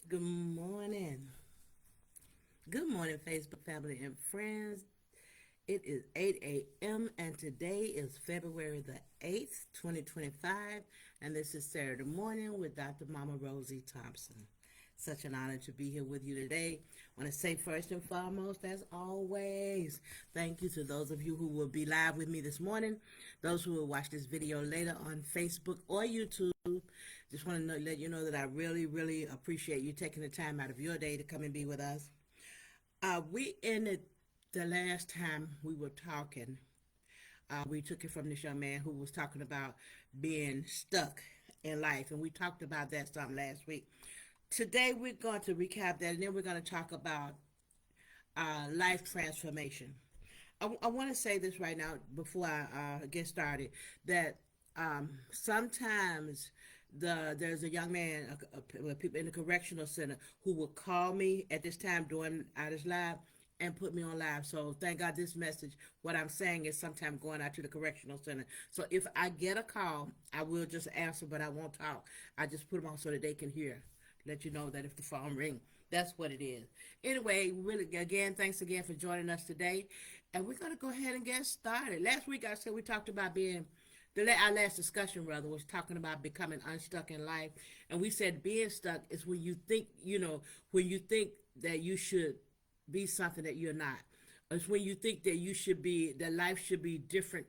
Good morning. Good morning, Facebook family and friends. It is 8 a.m. and today is February the 8th, 2025. And this is Saturday morning with Dr. Mama Rosie Thompson. Such an honor to be here with you today. I want to say first and foremost, as always, thank you to those of you who will be live with me this morning, those who will watch this video later on Facebook or YouTube. Just want to let you know that I really appreciate you taking the time out of your day to come and be with us. We ended the last time we were talking. We took it from this young man who was talking about being stuck in life, and we talked about that some last week. Today we're going to recap that, and then we're going to talk about life transformation. I want to say this right now before I get started that sometimes there's a young man, people in the correctional center, who will call me at this time during this live and put me on live. So thank God this message, what I'm saying is sometime going out to the correctional center. So if I get a call, I will just answer, but I won't talk. I just put them on so that they can hear. Let you know that if the phone ring, that's what it is. Anyway, really, again, thanks again for joining us today. And we're going to go ahead and get started. Last week I said we talked about our last discussion rather was talking about becoming unstuck in life. And we said being stuck is when you think, when you think that you should be something that you're not. It's when you think that that life should be different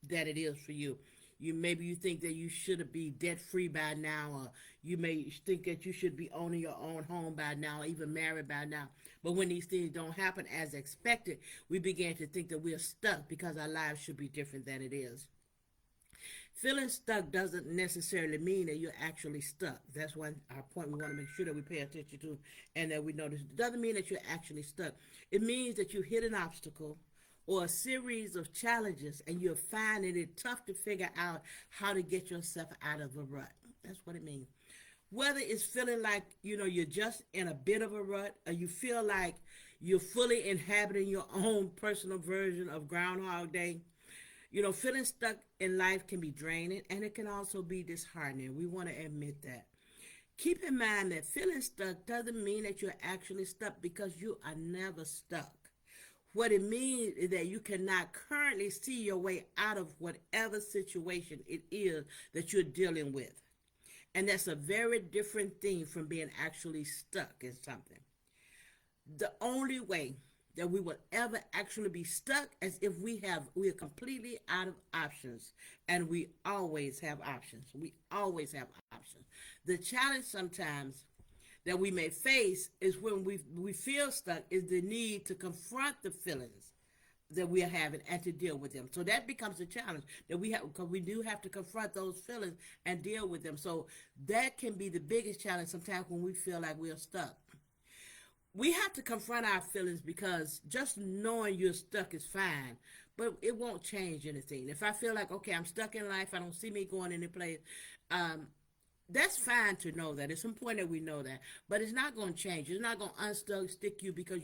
than it is for you. Maybe you think that you should be debt free by now, or you may think that you should be owning your own home by now, or even married by now. But when these things don't happen as expected, we begin to think that we're stuck because our lives should be different than it is. Feeling stuck doesn't necessarily mean that you're actually stuck. That's one our point we want to make sure that we pay attention to and that we notice. It doesn't mean that you're actually stuck. It means that you hit an obstacle or a series of challenges and you're finding it tough to figure out how to get yourself out of a rut. That's what it means. Whether it's feeling like, you're just in a bit of a rut, or you feel like you're fully inhabiting your own personal version of Groundhog Day. Feeling stuck in life can be draining and it can also be disheartening. We want to admit that. Keep in mind that feeling stuck doesn't mean that you're actually stuck, because you are never stuck. What it means is that you cannot currently see your way out of whatever situation it is that you're dealing with. And that's a very different thing from being actually stuck in something. The only way that we will ever actually be stuck as if we are completely out of options, and we always have options. We always have options. The challenge sometimes that we may face is when we feel stuck is the need to confront the feelings that we are having and to deal with them. So that becomes a challenge that we have, because we do have to confront those feelings and deal with them. So that can be the biggest challenge sometimes when we feel like we are stuck. We have to confront our feelings, because just knowing you're stuck is fine, but it won't change anything. If I feel like, okay, I'm stuck in life, I don't see me going any place, that's fine to know that. It's important that we know that, but it's not going to change. It's not going to stick you because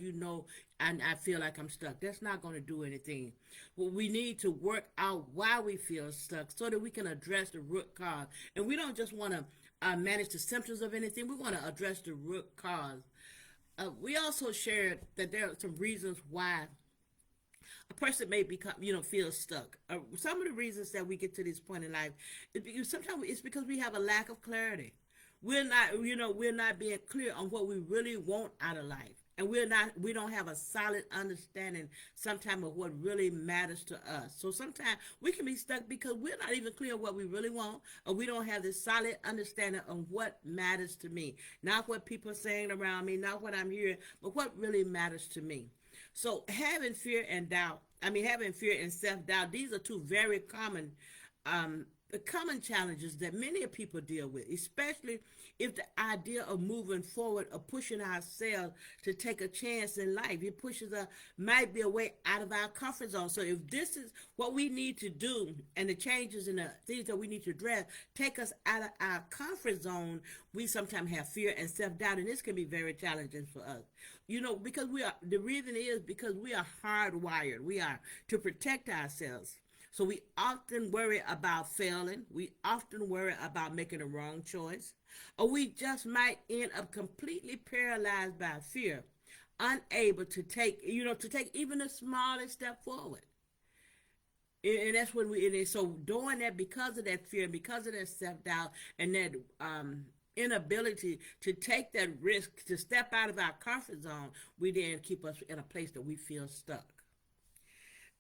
and I feel like I'm stuck. That's not going to do anything. Well, we need to work out why we feel stuck so that we can address the root cause. And we don't just want to manage the symptoms of anything. We want to address the root cause. We also shared that there are some reasons why a person may feel stuck. Some of the reasons that we get to this point in life is because sometimes it's because we have a lack of clarity. We're not being clear on what we really want out of life. And we don't have a solid understanding sometimes of what really matters to us. So sometimes we can be stuck because we're not even clear what we really want, or we don't have this solid understanding of what matters to me. Not what people are saying around me, not what I'm hearing, but what really matters to me. So having fear and self-doubt, these are two very common challenges that many people deal with, especially if the idea of moving forward or pushing ourselves to take a chance in life, might be a way out of our comfort zone. So if this is what we need to do, and the changes and the things that we need to address take us out of our comfort zone, we sometimes have fear and self-doubt, and this can be very challenging for us. Because the reason is because we are hardwired. We are to protect ourselves. So we often worry about failing. We often worry about making a wrong choice. Or we just might end up completely paralyzed by fear, unable to take, to take even the smallest step forward. And that's when we, and so doing that because of that fear, because of that self-doubt, and that inability to take that risk, to step out of our comfort zone, we then keep us in a place that we feel stuck.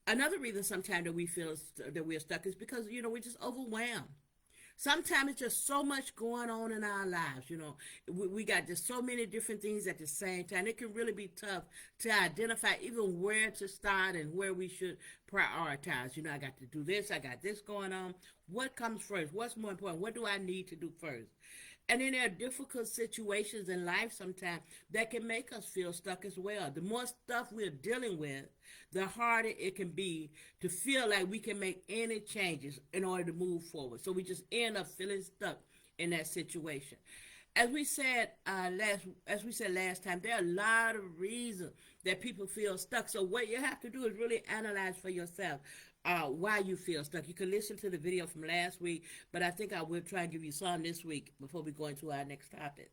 Another reason sometimes that we feel that we're stuck is because we're just overwhelmed. Sometimes it's just so much going on in our lives. We got just so many different things at the same time. It can really be tough to identify even where to start and where we should prioritize. I got to do this, I got this going on. What comes first? What's more important? What do I need to do first? And then there are difficult situations in life sometimes that can make us feel stuck as well. The more stuff we're dealing with, the harder it can be to feel like we can make any changes in order to move forward. So we just end up feeling stuck in that situation. As we said last time, there are a lot of reasons that people feel stuck. So what you have to do is really analyze for yourself why you feel stuck. You can listen to the video from last week, but I think I will try and give you some this week before we go into our next topic.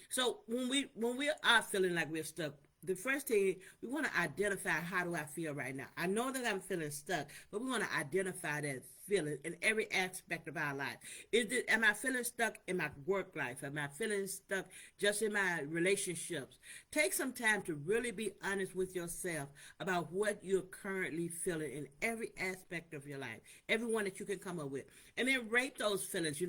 So when we are feeling like we're stuck, the first thing we want to identify, how do I feel right now? I know that I'm feeling stuck, but we want to identify that feeling in every aspect of our life. Am I feeling stuck in my work life? Am I feeling stuck just in my relationships? Take some time to really be honest with yourself about what you're currently feeling in every aspect of your life, every one that you can come up with. And then rate those feelings.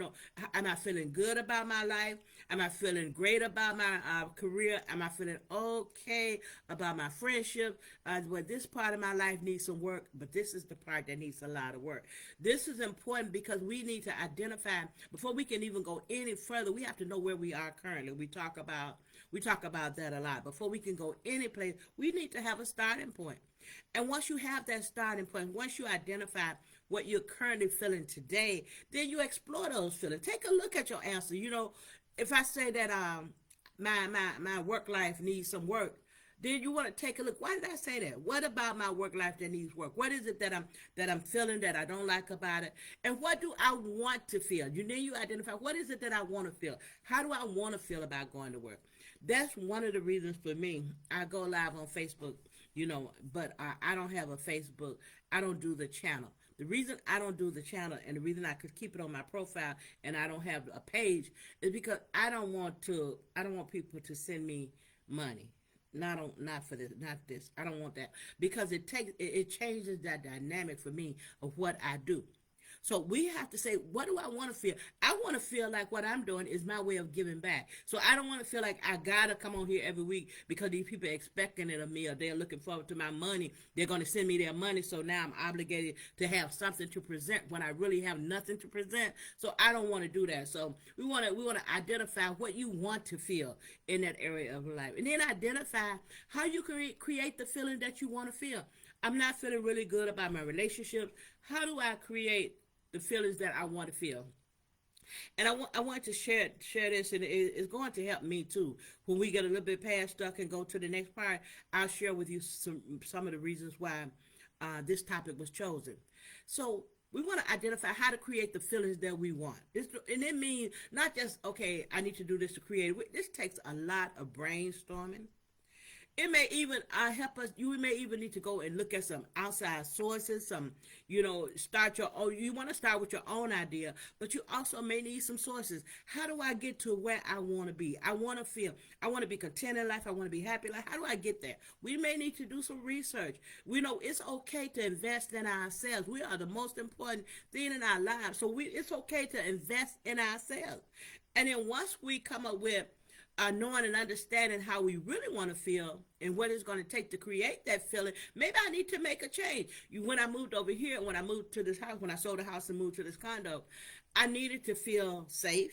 Am I feeling good about my life? Am I feeling great about my career? Am I feeling okay about my friendship? Well, this part of my life needs some work, but this is the part that needs a lot of work. This is important because we need to identify, before we can even go any further, we have to know where we are currently. We talk about that a lot. Before we can go any place, we need to have a starting point. And once you have that starting point, once you identify what you're currently feeling today, then you explore those feelings. Take a look at your answer. If I say that my work life needs some work, then you want to take a look. Why did I say that? What about my work life that needs work? What is it that I'm feeling that I don't like about it? And what do I want to feel? Then you identify, what is it that I want to feel? How do I want to feel about going to work? That's one of the reasons for me. I go live on Facebook, but I don't have a Facebook. I don't do the channel. The reason I don't do the channel and the reason I could keep it on my profile and I don't have a page is because I don't want people to send me money. Not for this, not this. I don't want that because it changes that dynamic for me of what I do. So we have to say, what do I want to feel? I want to feel like what I'm doing is my way of giving back. So I don't want to feel like I gotta come on here every week because these people are expecting it of me, or they're looking forward to my money. They're going to send me their money, so now I'm obligated to have something to present when I really have nothing to present. So I don't want to do that. So we want to identify what you want to feel in that area of life, and then identify how you can create the feeling that you want to feel. I'm not feeling really good about my relationships. How do I create the feelings that I want to feel? And I want to share this, and it's going to help me too. When we get a little bit past stuck and go to the next part, I'll share with you some of the reasons why this topic was chosen. So we want to identify how to create the feelings that we want. And it means not just, okay, I need to do this to create it. This takes a lot of brainstorming. It may even help us. You may even need to go and look at some outside sources. Start your own. You want to start with your own idea, but you also may need some sources. How do I get to where I want to be? I want to feel. I want to be content in life. I want to be happy. Like, how do I get there? We may need to do some research. We know it's okay to invest in ourselves. We are the most important thing in our lives. So it's okay to invest in ourselves. And then once we come up with knowing and understanding how we really want to feel and what it's going to take to create that feeling, maybe I need to make a change. When I moved over here, when I moved to this house, when I sold the house and moved to this condo, I needed to feel safe.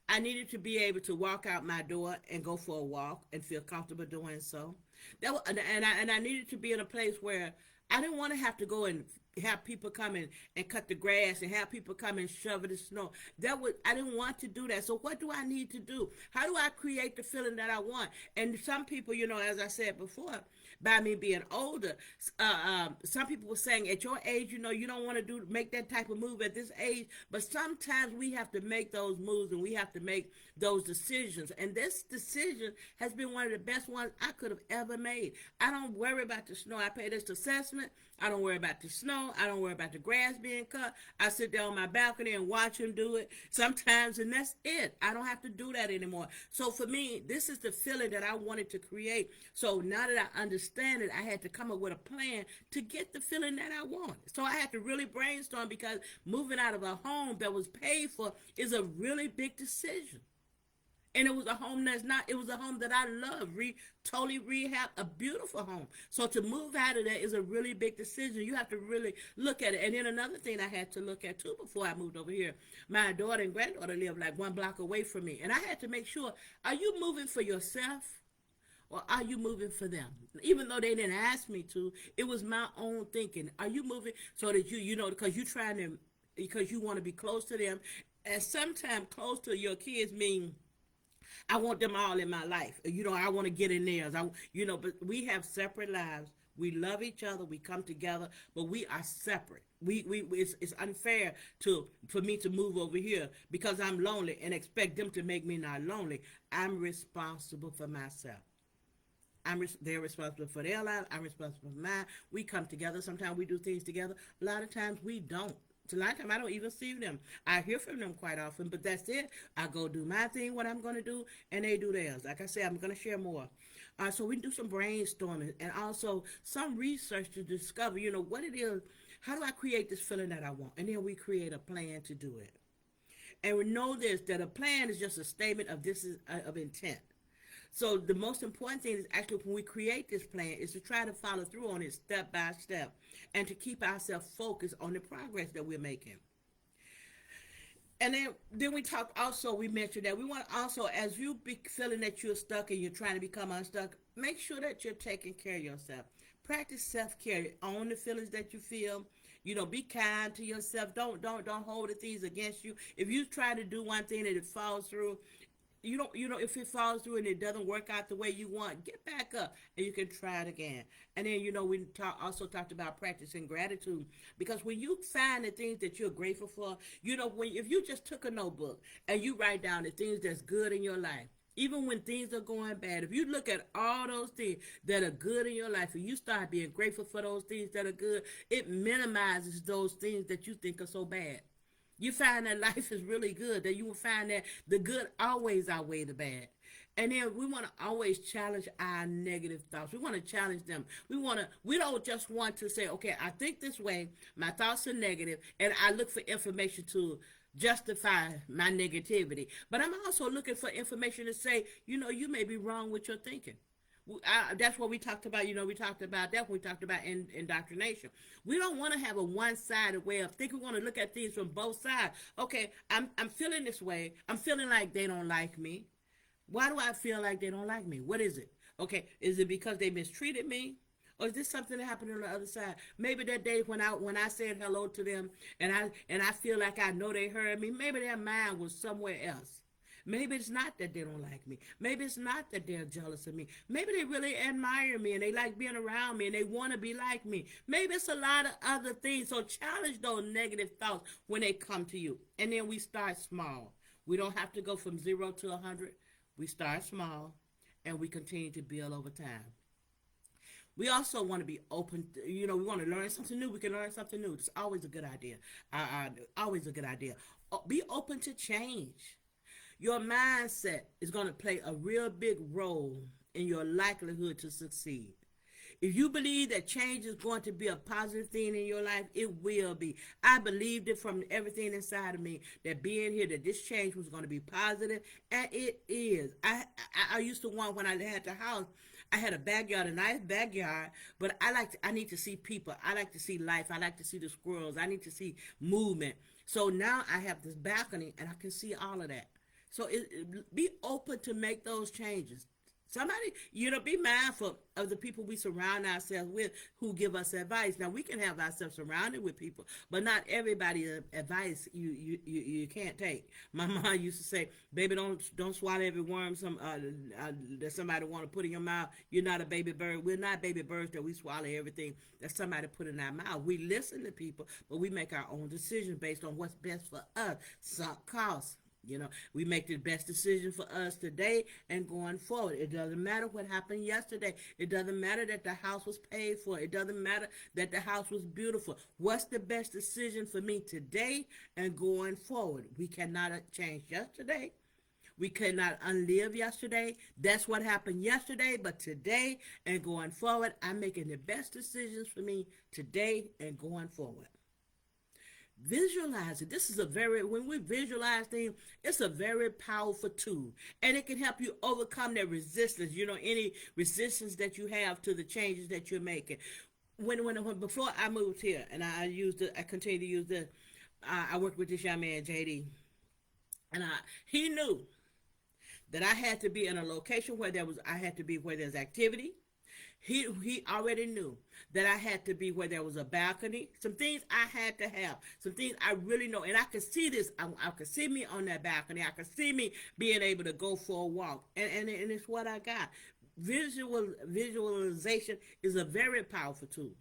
I needed to be able to walk out my door and go for a walk and feel comfortable doing so. And I needed to be in a place where I didn't want to have to go and have people come in and cut the grass and have people come and shovel the snow. That was I didn't want to do that. So what do I need to do? How do I create the feeling that I want? And some people, as I said before, by me being older, some people were saying at your age, you don't want to make that type of move at this age. But sometimes we have to make those moves and we have to make those decisions. And this decision has been one of the best ones I could have ever made. I don't worry about the snow. I pay this assessment. I don't worry about the snow. I don't worry about the grass being cut. I sit there on my balcony and watch him do it sometimes, and that's it. I don't have to do that anymore. So for me, this is the feeling that I wanted to create. So now that I understand it, I had to come up with a plan to get the feeling that I want. So I had to really brainstorm, because moving out of a home that was paid for is a really big decision. And it was a home it was a home that I love, totally rehab, a beautiful home. So to move out of that is a really big decision. You have to really look at it. And then another thing I had to look at too before I moved over here, my daughter and granddaughter live like 1 block away from me. And I had to make sure, are you moving for yourself? Or are you moving for them? Even though they didn't ask me to, it was my own thinking. Are you moving so that because you want to be close to them? And sometimes close to your kids mean, I want them all in my life. I want to get in theirs. But we have separate lives. We love each other. We come together, but we are separate. It's unfair for me to move over here because I'm lonely and expect them to make me not lonely. I'm responsible for myself. They're responsible for their life. I'm responsible for mine. We come together. Sometimes we do things together. A lot of times we don't. So a lot of times I don't even see them. I hear from them quite often, but that's it. I go do my thing, what I'm going to do, and they do theirs. Like I said, I'm going to share more. So we do some brainstorming and also some research to discover, what it is. How do I create this feeling that I want? And then we create a plan to do it. And we know this, that a plan is just a statement of intent. So the most important thing is actually when we create this plan is to try to follow through on it step by step and to keep ourselves focused on the progress that we're making. And then we mentioned that we want to also, as you be feeling that you're stuck and you're trying to become unstuck, make sure that you're taking care of yourself. Practice self-care. Own the feelings that you feel. Be kind to yourself. Don't hold the things against you. If you try to do one thing and it falls through, if it falls through and it doesn't work out the way you want, get back up and you can try it again. And then, we also talked about practicing gratitude, because when you find the things that you're grateful for, if you just took a notebook and you write down the things that's good in your life, even when things are going bad, if you look at all those things that are good in your life and you start being grateful for those things that are good, it minimizes those things that you think are so bad. You find that life is really good, that you will find that the good always outweigh the bad. And then we want to always challenge our negative thoughts. We want to challenge them. We don't just want to say, okay, I think this way, my thoughts are negative, and I look for information to justify my negativity. But I'm also looking for information to say, you may be wrong with your thinking. That's what we talked about. We talked about that when we talked about indoctrination. We don't want to have a one-sided way of thinking. We want to look at things from both sides. Okay, I'm feeling this way. I'm feeling like they don't like me. Why do I feel like they don't like me? What is it? Okay, is it because they mistreated me? Or is this something that happened on the other side? Maybe that day when I said hello to them and I feel like I know they heard me, maybe their mind was somewhere else. Maybe it's not that they don't like me. Maybe it's not that they're jealous of me. Maybe they really admire me and they like being around me and they want to be like me. Maybe it's a lot of other things. So challenge those negative thoughts when they come to you. And then we start small. We don't have to go from 0 to 100. We start small and we continue to build over time. We also want to be open. We want to learn something new. We can learn something new. It's always a good idea. Always a good idea. Be open to change. Your mindset is going to play a real big role in your likelihood to succeed. If you believe that change is going to be a positive thing in your life, it will be. I believed it from everything inside of me, that being here, that this change was going to be positive, and it is. I used to want, when I had the house, I had a backyard, a nice backyard, but I need to see people. I like to see life. I like to see the squirrels. I need to see movement. So now I have this balcony, and I can see all of that. So be open to make those changes. Somebody, be mindful of the people we surround ourselves with who give us advice. Now we can have ourselves surrounded with people, but not everybody's advice you can't take. My mom used to say, "Baby, don't swallow every worm that somebody want to put in your mouth. You're not a baby bird. We're not baby birds that we swallow everything that somebody put in our mouth. We listen to people, but we make our own decisions based on what's best for us. Sunk costs." We make the best decision for us today and going forward. It doesn't matter what happened yesterday. It doesn't matter that the house was paid for. It doesn't matter that the house was beautiful. What's the best decision for me today and going forward? We cannot change yesterday. We cannot unlive yesterday. That's what happened yesterday, but today and going forward, I'm making the best decisions for me today and going forward. Visualize it. When we visualize things, it's a very powerful tool, and it can help you overcome that resistance, any resistance that you have to the changes that you're making. When before I moved here, and I continue to use this, I worked with this young man, JD, and he knew that I had to be in a location where I had to be where there's activity. He already knew that I had to be where there was a balcony. Some things I had to have. Some things I really know. And I could see this. I could see me on that balcony. I could see me being able to go for a walk. And it's what I got. Visualization is a very powerful tool.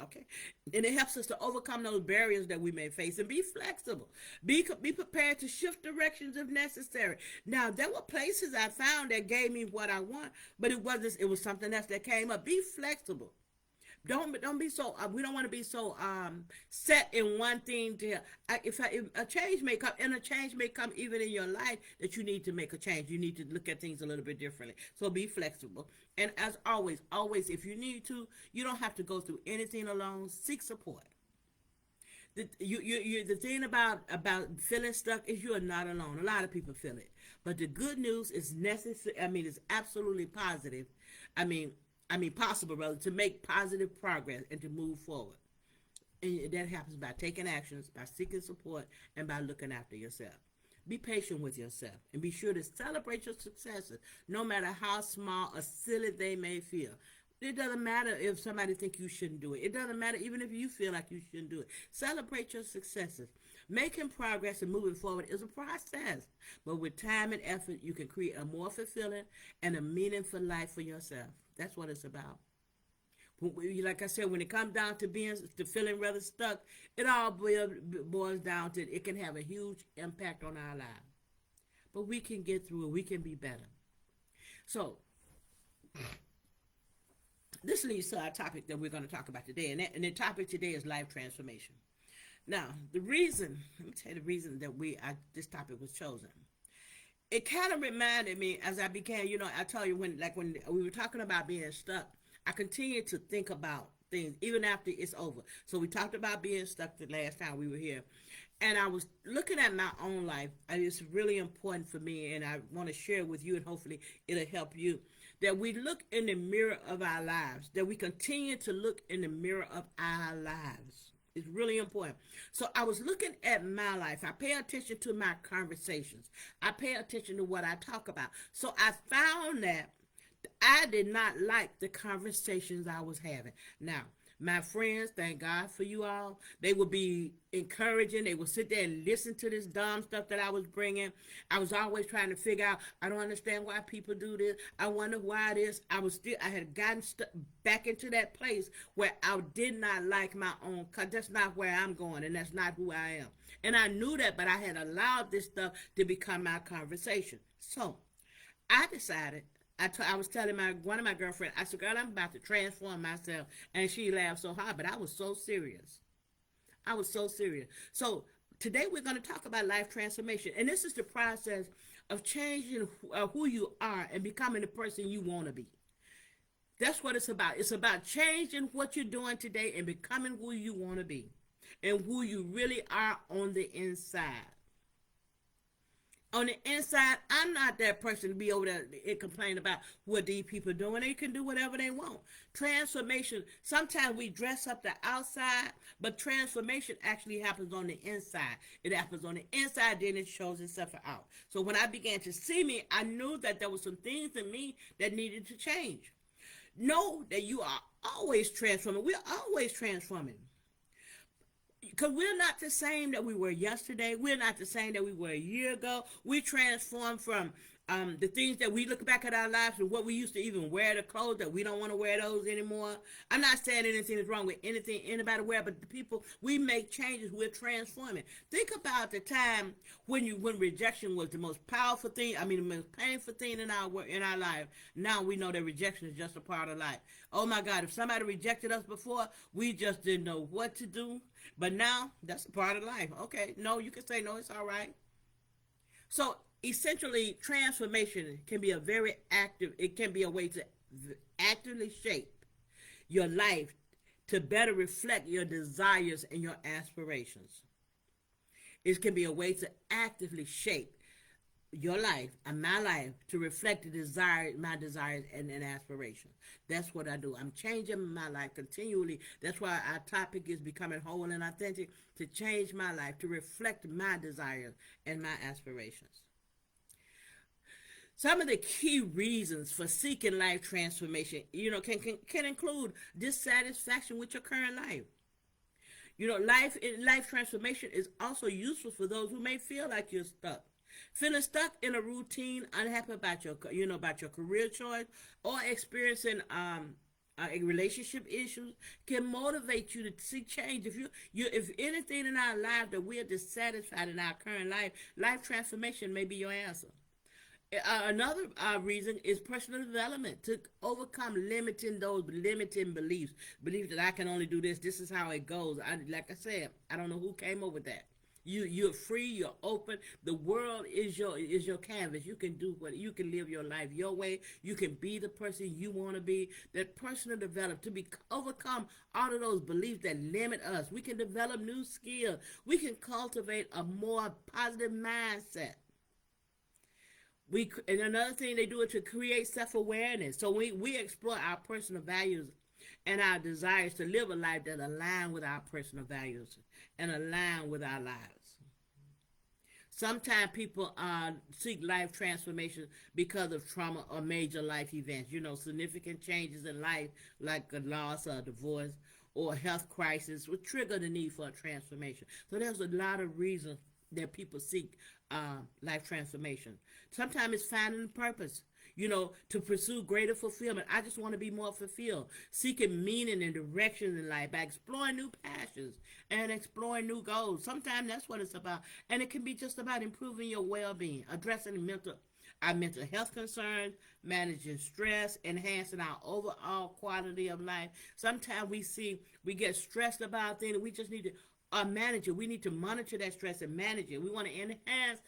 Okay, and it helps us to overcome those barriers that we may face and be flexible. Be prepared to shift directions if necessary. Now, there were places I found that gave me what I want, but it was something else that came up. Be flexible. Don't be so. We don't want to be so set in one thing. If a change may come, and a change may come even in your life that you need to make a change. You need to look at things a little bit differently. So be flexible. And as always, if you need to, you don't have to go through anything alone. Seek support. The thing about feeling stuck is you are not alone. A lot of people feel it, but the good news is necessary. It's absolutely positive. Possible, rather, to make positive progress and to move forward. And that happens by taking actions, by seeking support, and by looking after yourself. Be patient with yourself and be sure to celebrate your successes, no matter how small or silly they may feel. It doesn't matter if somebody thinks you shouldn't do it. It doesn't matter even if you feel like you shouldn't do it. Celebrate your successes. Making progress and moving forward is a process. But with time and effort, you can create a more fulfilling and a meaningful life for yourself. That's what it's about. Like I said, when it comes down to feeling rather stuck, it all boils down to it can have a huge impact on our lives. But we can get through it. We can be better. So, this leads to our topic that we're going to talk about today. And the topic today is life transformation. Now, let me tell you the reason that this topic was chosen. It kind of reminded me as I began, I tell you when we were talking about being stuck, I continued to think about things even after it's over. So we talked about being stuck the last time we were here. And I was looking at my own life. It's really important for me, and I want to share with you, and hopefully it'll help you, that we look in the mirror of our lives, that we continue to look in the mirror of our lives. It's really important. So I was looking at my life. I pay attention to my conversations. I pay attention to what I talk about. So I found that I did not like the conversations I was having. Now, my friends, thank God for you all. They would be encouraging. They would sit there and listen to this dumb stuff that I was bringing. I was always trying to figure out, I don't understand why people do this. I wonder why this. I had gotten back into that place where I did not like my own, because that's not where I'm going, and that's not who I am. And I knew that, but I had allowed this stuff to become my conversation. So I decided, I was telling one of my girlfriends, I said, girl, I'm about to transform myself. And she laughed so hard, but I was so serious. So today we're going to talk about life transformation. And this is the process of changing who you are and becoming the person you want to be. That's what it's about. It's about changing what you're doing today and becoming who you want to be and who you really are on the inside. On the inside, I'm not that person to be over there and complain about what these people are doing. They can do whatever they want. Transformation, sometimes we dress up the outside, but transformation actually happens on the inside. It happens on the inside, then it shows itself out. So when I began to see me, I knew that there were some things in me that needed to change. Know that you are always transforming. We're always transforming. Because we're not the same that we were yesterday. We're not the same that we were a year ago. We transform from the things that we look back at our lives and what we used to even wear, the clothes that we don't want to wear those anymore. I'm not saying anything is wrong with anything anybody wear, but the people, we make changes. We're transforming. Think about the time when rejection was the most powerful thing. I mean, the most painful thing in our life. Now we know that rejection is just a part of life. Oh my God! If somebody rejected us before, we just didn't know what to do. But now that's a part of life. Okay, no, you can say no, it's all right. So essentially, transformation can be a very active, it can be a way to actively shape your life to better reflect your desires and your aspirations. It can be a way to actively shape your life and my life to reflect my desires and aspirations. That's what I do. I'm changing my life continually. That's why our topic is becoming whole and authentic, to change my life to reflect my desires and my aspirations. Some of the key reasons for seeking life transformation, can include dissatisfaction with your current life. Life transformation is also useful for those who may feel like you're stuck. Feeling stuck in a routine, unhappy about your career choice, or experiencing relationship issues can motivate you to seek change. If anything in our life that we are dissatisfied in our current life transformation may be your answer. Another reason is personal development, to overcome those limiting beliefs that I can only do this. This is how it goes. Like I said, I don't know who came up with that. You're free. You're open. The world is your canvas. You can do you can live your life your way. You can be the person you want to be. That personal development to overcome all of those beliefs that limit us. We can develop new skills. We can cultivate a more positive mindset. And another thing they do is to create self-awareness. So we explore our personal values and our desires to live a life that align with our personal values and align with our lives. Sometimes people seek life transformation because of trauma or major life events. Significant changes in life, like a loss or a divorce or a health crisis, will trigger the need for a transformation. So there's a lot of reasons that people seek life transformation. Sometimes it's finding purpose, to pursue greater fulfillment. I just want to be more fulfilled, seeking meaning and direction in life by exploring new passions and exploring new goals. Sometimes that's what it's about. And it can be just about improving your well-being, addressing our mental health concerns, managing stress, enhancing our overall quality of life. Sometimes we get stressed about things, and we just need to manage it. We need to monitor that stress and manage it. We want to enhance,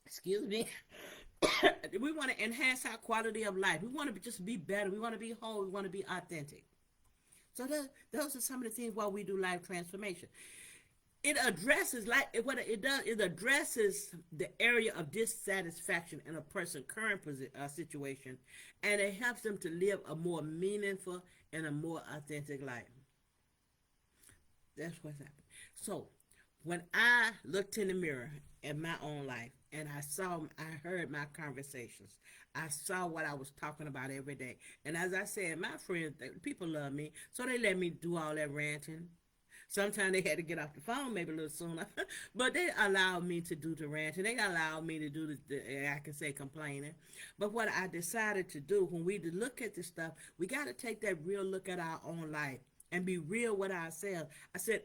excuse me, we want to enhance our quality of life. We want to just be better. We want to be whole. We want to be authentic. So those are some of the things why we do life transformation. It addresses, what it does, it addresses the area of dissatisfaction in a person's current situation, and it helps them to live a more meaningful and a more authentic life. That's what's happening. So when I looked in the mirror at my own life and I heard my conversations, I saw what I was talking about every day. And as I said, my friends, people love me, so they let me do all that ranting. Sometimes they had to get off the phone maybe a little sooner, but they allowed me to do the ranting. They allowed me to do I can say complaining. But what I decided to do when we look at this stuff, we got to take that real look at our own life and be real with ourselves. I said,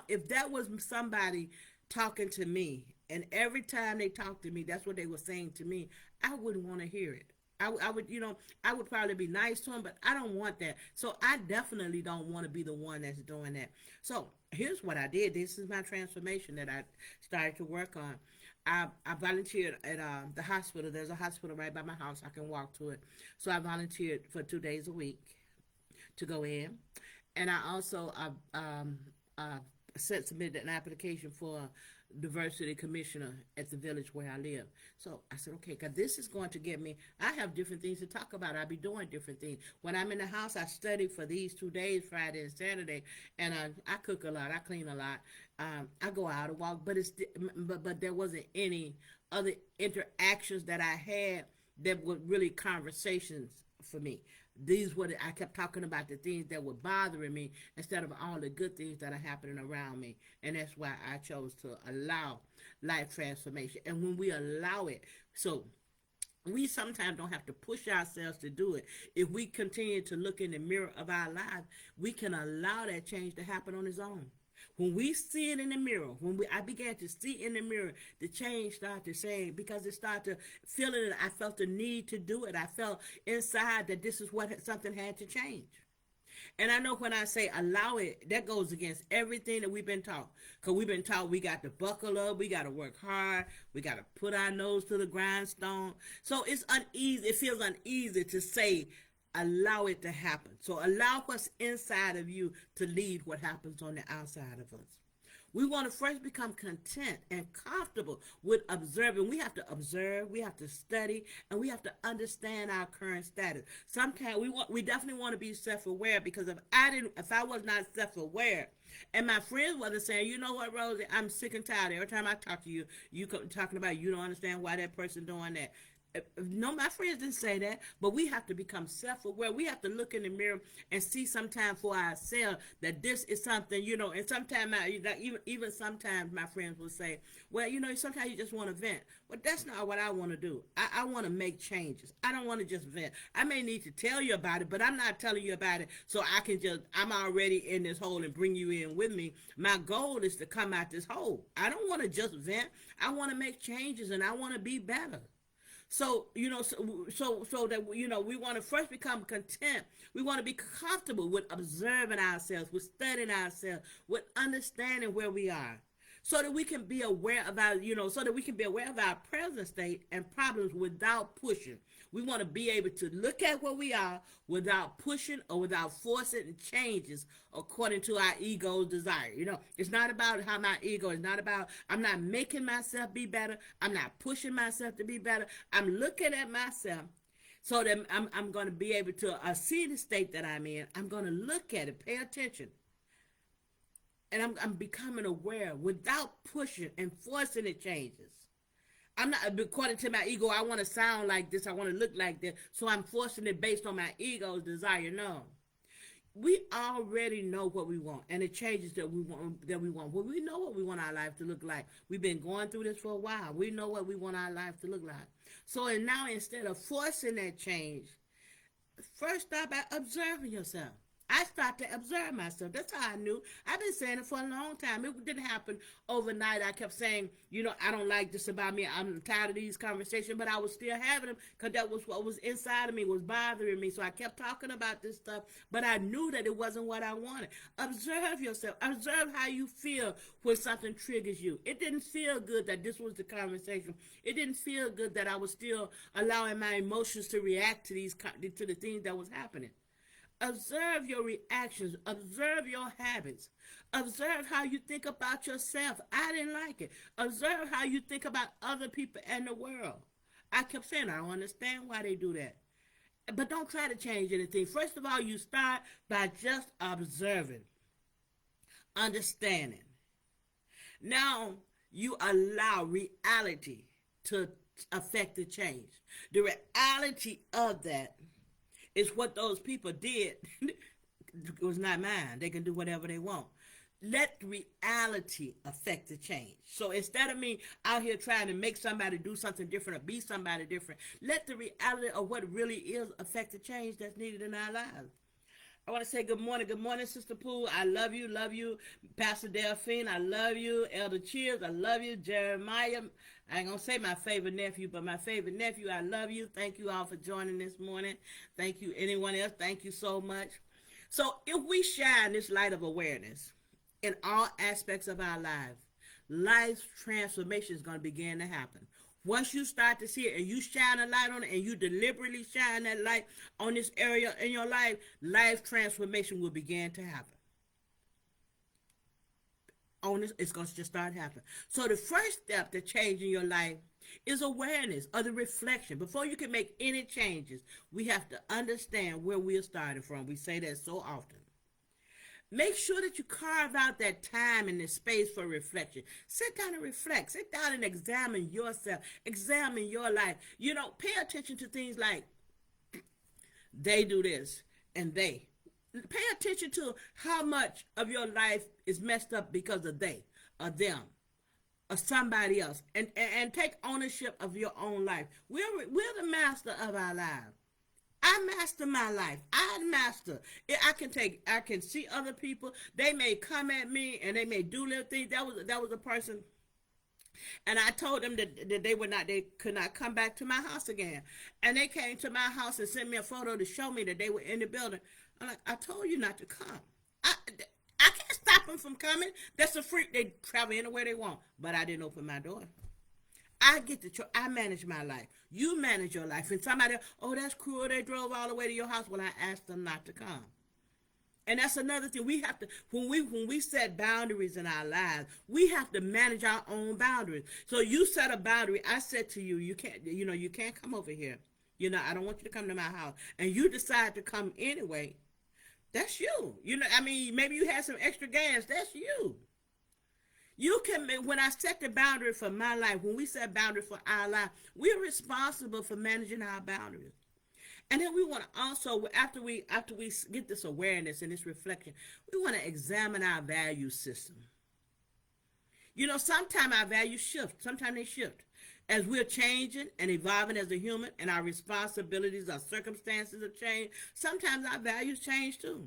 if that was somebody talking to me, and every time they talked to me, that's what they were saying to me, I wouldn't want to hear it. I would probably be nice to them, but I don't want that. So I definitely don't want to be the one that's doing that. So here's what I did. This is my transformation that I started to work on. I volunteered at the hospital. There's a hospital right by my house. I can walk to it. So I volunteered for 2 days a week to go in. And I also submitted an application for diversity commissioner at the village where I live. So I said, okay, because this is going to get me. I have different things to talk about. I'll be doing different things. When I'm in the house, I study for these 2 days, Friday and Saturday, and I cook a lot. I clean a lot. I go out and walk, but there wasn't any other interactions that I had that were really conversations for me. These were I kept talking about the things that were bothering me instead of all the good things that are happening around me, and that's why I chose to allow life transformation. And when we allow it, so we sometimes don't have to push ourselves to do it. If we continue to look in the mirror of our lives, we can allow that change to happen on its own. When we see it in the mirror, I began to see in the mirror, the change started to say, because it started to feel it. I felt the need to do it. I felt inside that this is what something had to change. And I know when I say allow it, that goes against everything that we've been taught. Because we've been taught we got to buckle up, we got to work hard, we got to put our nose to the grindstone. So it's uneasy. It feels uneasy to say allow it to happen. So allow what's inside of you to lead what happens on the outside of us. We want to first become content and comfortable with observing. We have to observe, we have to study, and we have to understand our current status. Sometimes we definitely want to be self-aware, because if I was not self-aware, and my friends wasn't saying, you know what, Rosie, I'm sick and tired. Every time I talk to you, you talking about you don't understand why that person doing that. No, my friends didn't say that, but we have to become self-aware. We have to look in the mirror and see sometimes for ourselves that this is something, and sometimes, even sometimes my friends will say, well, sometimes you just want to vent. But that's not what I want to do. I want to make changes. I don't want to just vent. I may need to tell you about it, but I'm not telling you about it so I'm already in this hole and bring you in with me. My goal is to come out this hole. I don't want to just vent. I want to make changes, and I want to be better. So, so that, we want to first become content. We want to be comfortable with observing ourselves, with studying ourselves, with understanding where we are. So that we can be aware of our present state and problems without pushing. We want to be able to look at where we are without pushing or without forcing changes according to our ego's desire. It's not about how my ego, it's not about, I'm not making myself be better. I'm not pushing myself to be better. I'm looking at myself so that I'm going to be able to see the state that I'm in. I'm going to look at it, pay attention. And I'm becoming aware without pushing and forcing the changes. I'm not, according to my ego, I want to sound like this, I want to look like this, so I'm forcing it based on my ego's desire. No. We already know what we want and the changes that we want. Well, we know what we want our life to look like. We've been going through this for a while. We know what we want our life to look like. So and now, instead of forcing that change, first start by observing yourself. I started to observe myself. That's how I knew. I've been saying it for a long time. It didn't happen overnight. I kept saying, I don't like this about me. I'm tired of these conversations, but I was still having them because that was what was inside of me, was bothering me. So I kept talking about this stuff, but I knew that it wasn't what I wanted. Observe yourself. Observe how you feel when something triggers you. It didn't feel good that this was the conversation. It didn't feel good that I was still allowing my emotions to react to the things that was happening. Observe your reactions. Observe your habits. Observe how you think about yourself. I didn't like it. Observe how you think about other people and the world. I kept saying, I don't understand why they do that. But don't try to change anything. First of all, you start by just observing, understanding. Now, you allow reality to affect the change. The reality of that is what those people did. It was not mine. They can do whatever they want. Let reality affect the change. So instead of me out here trying to make somebody do something different or be somebody different, let the reality of what really is affect the change that's needed in our lives. I want to say good morning. Good morning, Sister Pooh. I love you. Pastor Delphine, I love you. Elder Cheers, I love you. Jeremiah, I ain't going to say my favorite nephew, but my favorite nephew, I love you. Thank you all for joining this morning. Thank you, anyone else. Thank you so much. So if we shine this light of awareness in all aspects of our lives, life transformation is going to begin to happen. Once you start to see it and you shine a light on it and you deliberately shine that light on this area in your life, life transformation will begin to happen. on this, it's going to just start happening. So the first step to changing your life is awareness or the reflection. Before you can make any changes, we have to understand where we're starting from. We say that so often. Make sure that you carve out that time and the space for reflection. Sit down and reflect. Sit down and examine yourself. Examine your life. Pay attention to things like they do this and they. Pay attention to how much of your life is messed up because of they or them or somebody else. And take ownership of your own life. We're the master of our lives. I master my life. I master. I can see other people. They may come at me and they may do little things. That was a person, and I told them that they could not come back to my house again. And they came to my house and sent me a photo to show me that they were in the building. I'm like, I told you not to come. I can't stop them from coming. That's a freak. They travel anywhere they want. But I didn't open my door. I manage my life. You manage your life. And somebody, oh, that's cruel. They drove all the way to your house. Well, I asked them not to come. And that's another thing. We have to, when we set boundaries in our lives, we have to manage our own boundaries. So you set a boundary. I said to you, you can't come over here. I don't want you to come to my house. And you decide to come anyway. That's you. Maybe you had some extra gas. That's you. You can, when I set the boundary for my life, when we set boundaries for our life, we're responsible for managing our boundaries. And then we want to also, after we get this awareness and this reflection, we want to examine our value system. Sometimes our values shift. Sometimes they shift. As we're changing and evolving as a human and our responsibilities, our circumstances have changed, sometimes our values change too.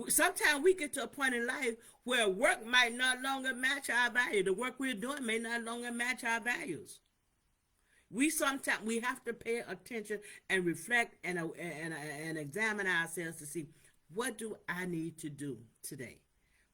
Sometimes we get to a point in life where work might not longer match our value. The work we're doing may not longer match our values. We have to pay attention and reflect and examine ourselves to see, what do I need to do today?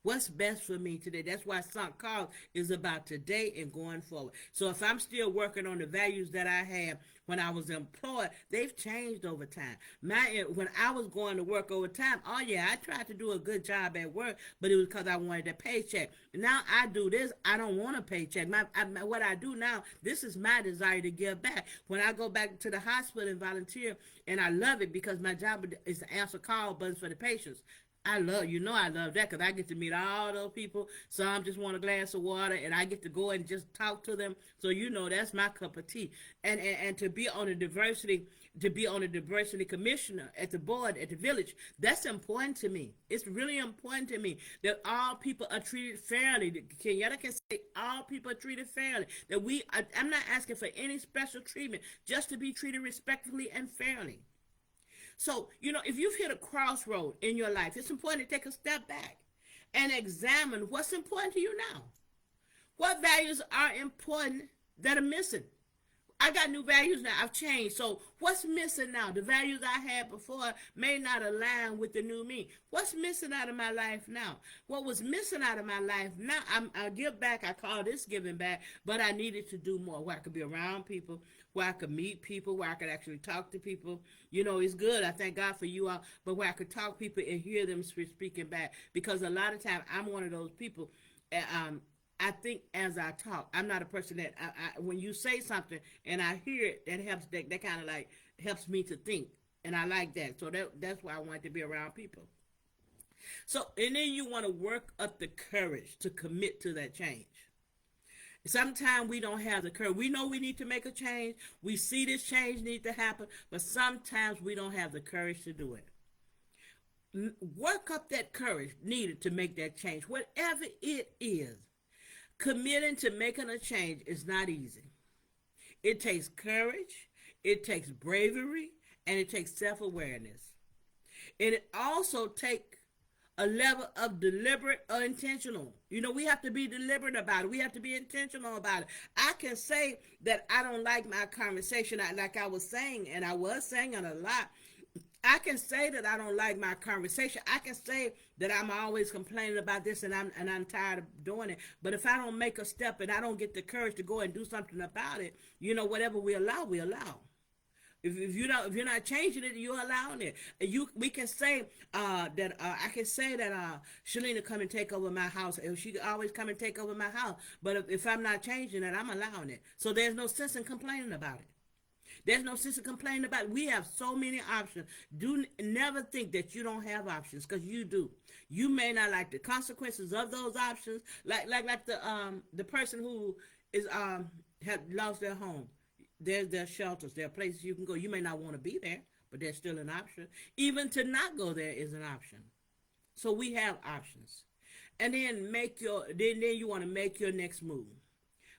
What's best for me today? That's why Sunk Cost is about today and going forward. So if I'm still working on the values that I had when I was employed, they've changed over time. When I was going to work over time, oh yeah, I tried to do a good job at work, but it was because I wanted a paycheck. Now I do this, I don't want a paycheck. What I do now, this is my desire to give back. When I go back to the hospital and volunteer, and I love it because my job is to answer call buttons for the patients. I love that because I get to meet all those people. Some just want a glass of water, and I get to go and just talk to them. So that's my cup of tea. And to be on the diversity commissioner at the board at the village, that's important to me. It's really important to me that all people are treated fairly. Kenyatta can say all people are treated fairly. That I'm not asking for any special treatment, just to be treated respectfully and fairly. So, if you've hit a crossroad in your life, it's important to take a step back and examine what's important to you now. What values are important that are missing? I got new values now. I've changed. So what's missing now? The values I had before may not align with the new me. What's missing out of my life now? What was missing out of my life now? I give back. I call this giving back, but I needed to do more, where I could be around people, where I could meet people, where I could actually talk to people. It's good. I thank God for you all, but where I could talk to people and hear them speaking back, because a lot of times I'm one of those people. I think as I talk. I'm not a person that when you say something and I hear it, that helps. That kind of like helps me to think, and I like that. So that's why I want to be around people. So, and then you want to work up the courage to commit to that change. Sometimes we don't have the courage. We know we need to make a change. We see this change need to happen, but sometimes we don't have the courage to do it. Work up that courage needed to make that change, whatever it is. Committing to making a change is not easy. It takes courage, it takes bravery, and it takes self-awareness. And it also takes a level of deliberate or intentional. We have to be deliberate about it. We have to be intentional about it. I can say that I don't like my conversation, like I was saying, and I was saying it a lot. I can say that I don't like my conversation. I can say that I'm always complaining about this and I'm tired of doing it. But if I don't make a step and I don't get the courage to go and do something about it, whatever we allow, we allow. If you're not changing it, you're allowing it. We can say that I can say that Shalina come and take over my house. If she always come and take over my house, but if I'm not changing it, I'm allowing it. So there's no sense in complaining about it. There's no sense in complaining about it. We have so many options. Do never think that you don't have options, because you do. You may not like the consequences of those options, like the person who is have lost their home. There's shelters. There are places you can go. You may not want to be there, but there's still an option. Even to not go there is an option. So we have options. And then then you want to make your next move.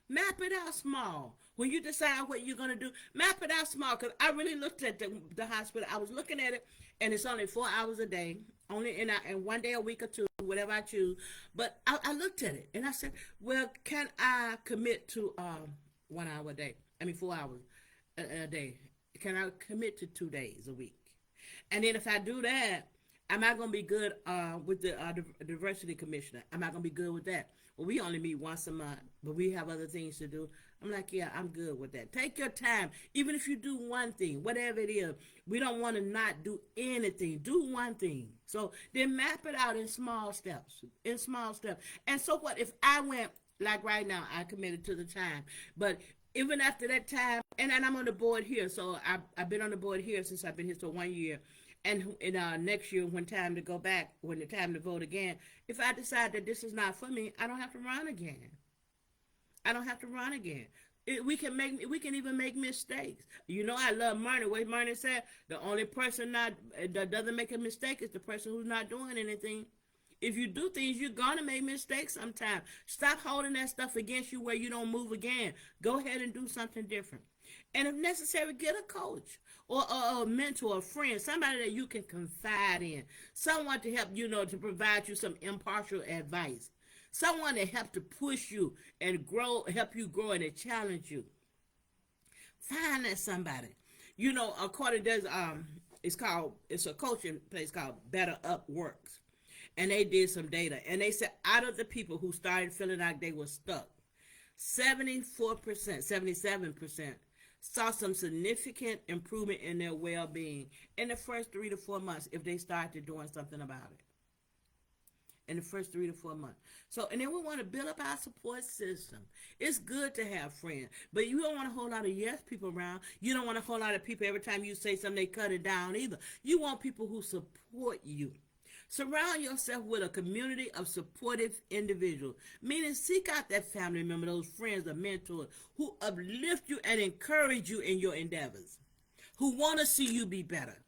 Map it out small. When you decide what you're going to do, map it out small. Because I really looked at the hospital. I was looking at it, and it's only 4 hours a day, only in one day a week or two, whatever I choose. But I looked at it, and I said, well, can I commit to 1 hour a day? 4 hours a day. Can I commit to 2 days a week? And then if I do that, am I going to be good with the diversity commissioner? Am I going to be good with that? Well, we only meet once a month, but we have other things to do. I'm like, yeah, I'm good with that. Take your time. Even if you do one thing, whatever it is, we don't want to not do anything. Do one thing. So then map it out in small steps, And so what if I went, like right now, I committed to the time, but even after that time, and I'm on the board here, so I've been on the board here since I've been here for 1 year. And next year, when time to go back, when the time to vote again, if I decide that this is not for me, I don't have to run again. We can even make mistakes. I love Marnie. What Marnie said, the only person that doesn't make a mistake is the person who's not doing anything. If you do things, you're going to make mistakes sometimes. Stop holding that stuff against you where you don't move again. Go ahead and do something different. And if necessary, get a coach or a mentor, a friend, somebody that you can confide in, someone to help to provide you some impartial advice, someone to help to push you and help you grow and to challenge you. Find that somebody. According to it's a coaching place called Better Up Works. And they did some data, and they said out of the people who started feeling like they were stuck, 74%, 77% saw some significant improvement in their well-being in the first 3 to 4 months if they started doing something about it. In the first 3 to 4 months. So, and then we want to build up our support system. It's good to have friends, but you don't want a whole lot of yes people around. You don't want a whole lot of people every time you say something, they cut it down either. You want people who support you. Surround yourself with a community of supportive individuals, meaning seek out that family member, those friends or mentors who uplift you and encourage you in your endeavors, who want to see you be better.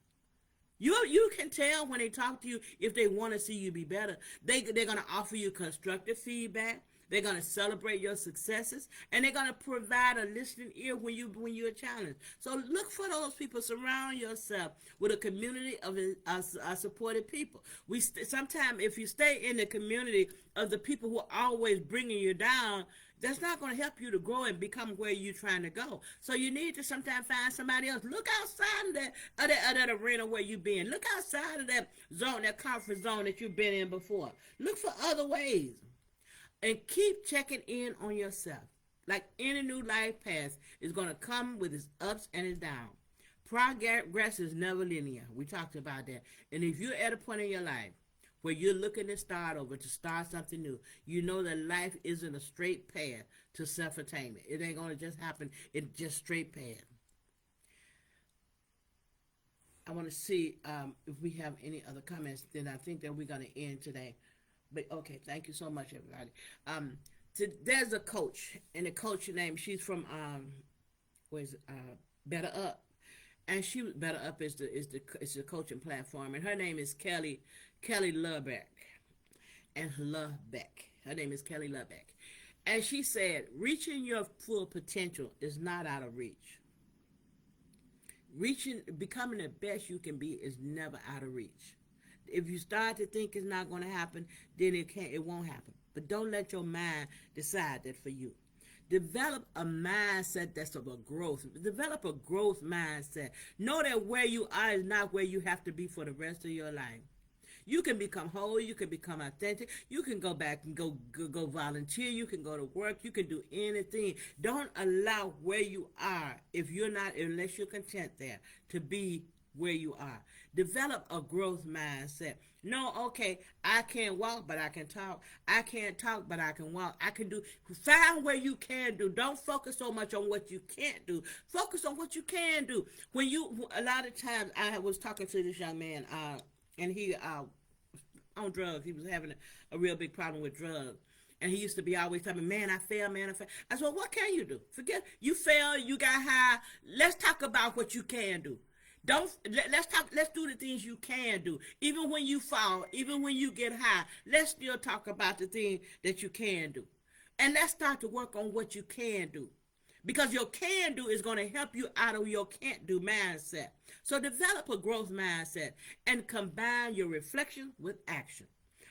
You can tell when they talk to you if they want to see you be better. They're going to offer you constructive feedback. They're going to celebrate your successes, and they're going to provide a listening ear when you're challenged. So look for those people. Surround yourself with a community of supportive people. Sometimes if you stay in the community of the people who are always bringing you down, that's not going to help you to grow and become where you're trying to go. So you need to sometimes find somebody else. Look outside of that arena where you've been. Look outside of that zone, that comfort zone that you've been in before. Look for other ways. And keep checking in on yourself. Like any new life path is going to come with its ups and its downs. Progress is never linear. We talked about that. And if you're at a point in your life where you're looking to start over, to start something new, you know that life isn't a straight path to self-attainment. It ain't going to just happen. It's just straight path. I want to see if we have any other comments. Then I think that we're going to end today. But okay, thank you so much, everybody. There's a coach, and the coach name, she's from Better Up, and Better Up is the coaching platform, and her name is Kelly Lubeck, Her name is Kelly Lubeck, and she said, reaching your full potential is not out of reach. Becoming the best you can be is never out of reach. If you start to think it's not going to happen, then it won't happen. But don't let your mind decide that for you. Develop a mindset that's of a growth. Develop a growth mindset. Know that where you are is not where you have to be for the rest of your life. You can become whole. You can become authentic. You can go back and go volunteer. You can go to work. You can do anything. Don't allow where you are, if you're not, unless you're content there, to be where you are. Develop a growth mindset. No, okay, I can't walk, but I can talk. I can't talk, but I can walk. I can do. Find where you can do. Don't focus so much on what you can't do. Focus on what you can do. When you, a lot of times, I was talking to this young man, and he on drugs. He was having a real big problem with drugs. And he used to be always telling me, man, I failed, man, I failed. I said, well, what can you do? Forget, you failed, you got high. Let's talk about what you can do. Let's do the things you can do. Even when you fall, even when you get high, let's still talk about the things that you can do. And let's start to work on what you can do. Because your can do is going to help you out of your can't do mindset. So develop a growth mindset and combine your reflection with action.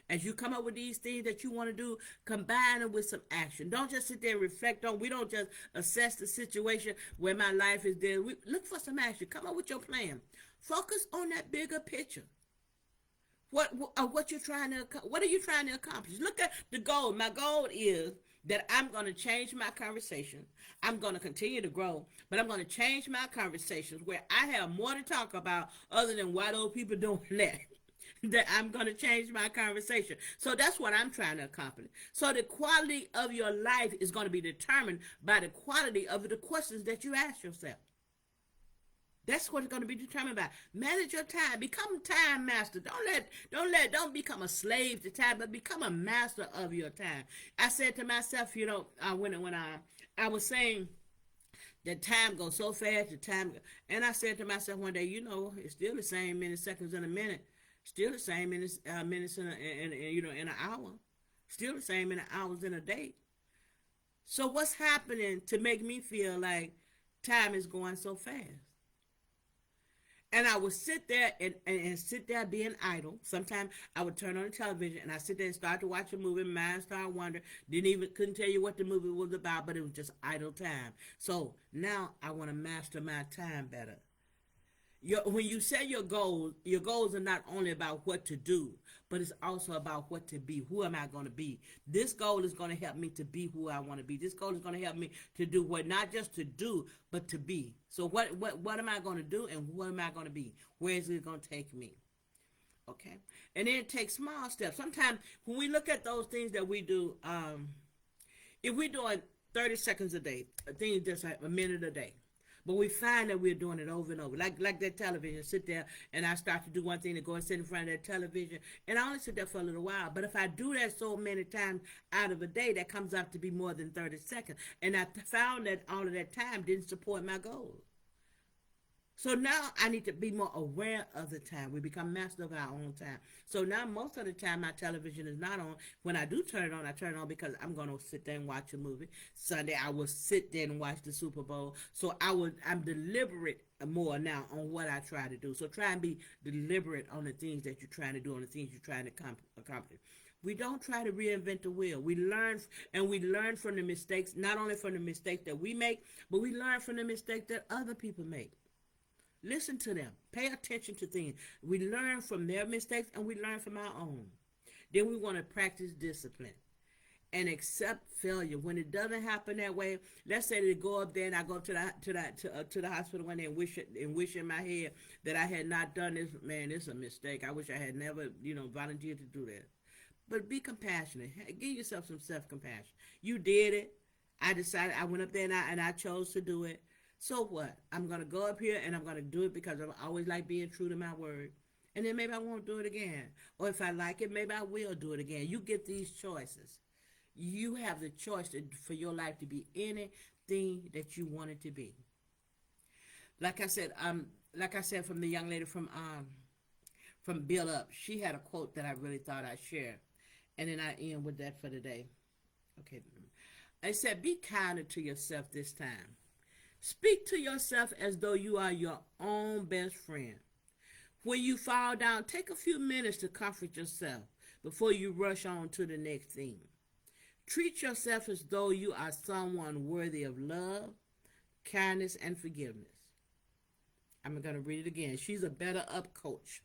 As you come up with these things that you want to do, combine them with some action. Don't just sit there and reflect on. We don't just assess the situation where my life is there. We look for some action. Come up with your plan. Focus on that bigger picture. What you're trying to, what are you trying to accomplish? Look at the goal. My goal is that I'm going to change my conversation. I'm going to continue to grow, but I'm going to change my conversations where I have more to talk about other than what old people doing that. That I'm going to change my conversation. So that's what I'm trying to accomplish. So the quality of your life is going to be determined by the quality of the questions that you ask yourself. That's what it's going to be determined by. Manage your time. Become time master. Don't become a slave to time, but become a master of your time. I said to myself, when I was saying that time goes so fast, and I said to myself one day, it's still the same minutes, seconds, in a minute. Still the same minutes in an hour. Still the same in hours in a day. So what's happening to make me feel like time is going so fast? And I would sit there and sit there being idle. Sometimes I would turn on the television and I sit there and start to watch a movie. Mind started wandering. Couldn't tell you what the movie was about, but it was just idle time. So now I want to master my time better. When you set your goals are not only about what to do, but it's also about what to be. Who am I going to be? This goal is going to help me to be who I want to be. This goal is going to help me to do what, not just to do, but to be. So what am I going to do and what am I going to be? Where is it going to take me? Okay. And then take small steps. Sometimes when we look at those things that we do, if we're doing 30 seconds a day, a thing just like a minute a day, but we find that we're doing it over and over. Like that television, sit there and I start to do one thing to go and sit in front of that television. And I only sit there for a little while. But if I do that so many times out of a day, that comes out to be more than 30 seconds. And I found that all of that time didn't support my goals. So now I need to be more aware of the time. We become master of our own time. So now most of the time my television is not on. When I do turn it on, I turn it on because I'm going to sit there and watch a movie. Sunday I will sit there and watch the Super Bowl. So I'm deliberate more now on what I try to do. So try and be deliberate on the things that you're trying to do, on the things you're trying to accomplish. We don't try to reinvent the wheel. We learn from the mistakes, not only from the mistakes that we make, but we learn from the mistakes that other people make. Listen to them. Pay attention to things. We learn from their mistakes and we learn from our own. Then we want to practice discipline and accept failure. When it doesn't happen that way, let's say they go up there and I go to the hospital one day and wish in my head that I had not done this. Man, it's a mistake. I wish I had never, volunteered to do that. But be compassionate. Give yourself some self-compassion. You did it. I went up there and I chose to do it. So what? I'm going to go up here and I'm going to do it because I always like being true to my word. And then maybe I won't do it again. Or if I like it, maybe I will do it again. You get these choices. You have the choice for your life to be anything that you want it to be. Like I said from the young lady from Bill Up, she had a quote that I really thought I'd share. And then I end with that for today. Okay. I said, be kinder to yourself this time. Speak to yourself as though you are your own best friend. When you fall down, take a few minutes to comfort yourself before you rush on to the next thing. Treat yourself as though you are someone worthy of love, kindness, and forgiveness. I'm going to read it again. She's a Better Up coach.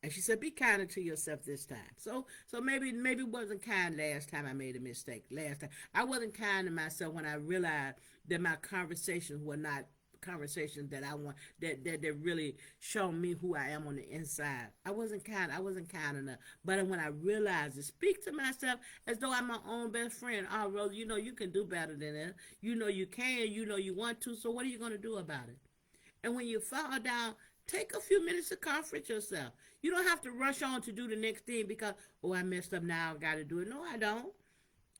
And she said, "Be kinder to yourself this time." So maybe wasn't kind last time I made a mistake. Last time I wasn't kind to myself when I realized that my conversations were not conversations that I want that really show me who I am on the inside. I wasn't kind. I wasn't kind enough. But when I realized to speak to myself as though I'm my own best friend. Oh, Rose, you know you can do better than that. You know you can. You know you want to. So what are you going to do about it? And when you fall down, take a few minutes to comfort yourself. You don't have to rush on to do the next thing because, oh, I messed up now, I've got to do it. No, I don't.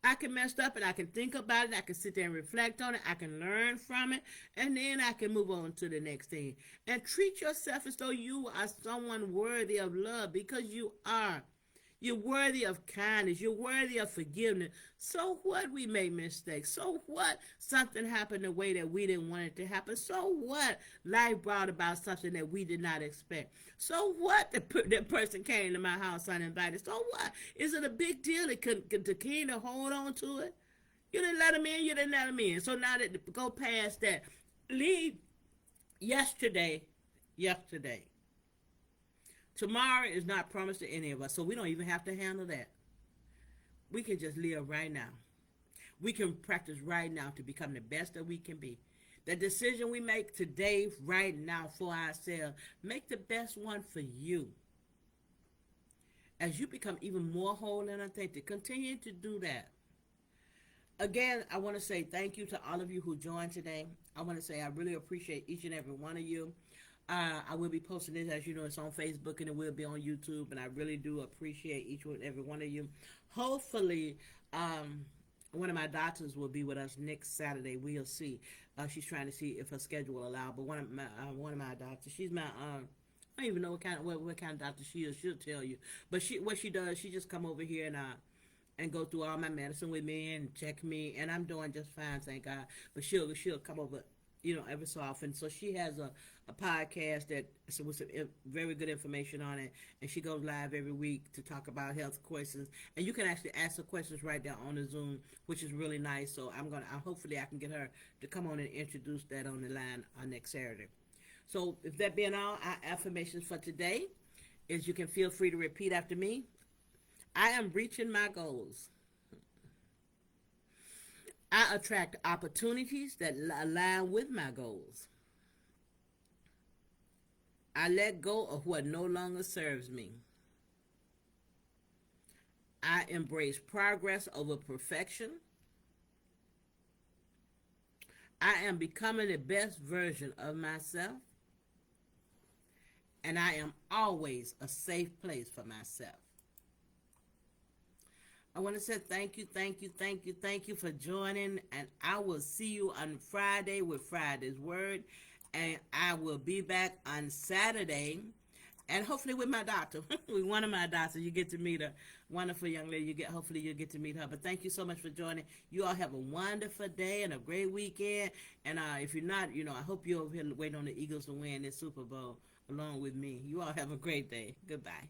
I can mess up and I can think about it. I can sit there and reflect on it. I can learn from it. And then I can move on to the next thing. And treat yourself as though you are someone worthy of love because you are. You're worthy of kindness. You're worthy of forgiveness. So what we make mistakes? So what something happened the way that we didn't want it to happen? So what life brought about something that we did not expect? So what that person came to my house uninvited? So what? Is it a big deal to continue to hold on to it? You didn't let them in. You didn't let them in. So now that go past that, leave yesterday. Yesterday. Tomorrow is not promised to any of us, so we don't even have to handle that. We can just live right now. We can practice right now to become the best that we can be. The decision we make today, right now, for ourselves, make the best one for you. As you become even more whole and authentic, continue to do that. Again, I want to say thank you to all of you who joined today. I want to say I really appreciate each and every one of you. I will be posting this, as you know, it's on Facebook and it will be on YouTube, and I really do appreciate each and every one of you. Hopefully, one of my daughters will be with us next Saturday. We'll see. She's trying to see if her schedule will allow. But one of my daughters, she's my I don't even know what kind of doctor she is. She'll tell you. But what she does, she just come over here and go through all my medicine with me and check me, and I'm doing just fine, thank God. But she'll come over, every so often. So she has a podcast that with some very good information on it, and she goes live every week to talk about health questions, and you can actually ask her questions right there on the Zoom, which is really nice. So hopefully I can get her to come on and introduce that on the line on next Saturday. So if that being all, our affirmations for today is you can feel free to repeat after me. I am reaching my goals. I attract opportunities that align with my goals. I let go of what no longer serves me. I embrace progress over perfection. I am becoming the best version of myself. And I am always a safe place for myself. I want to say thank you for joining, and I will see you on Friday with Friday's Word, and I will be back on Saturday, and hopefully with my doctor, with one of my doctors. You get to meet her, wonderful young lady. Hopefully you'll get to meet her. But thank you so much for joining. You all have a wonderful day and a great weekend. And if you're not, I hope you're over here waiting on the Eagles to win this Super Bowl along with me. You all have a great day. Goodbye.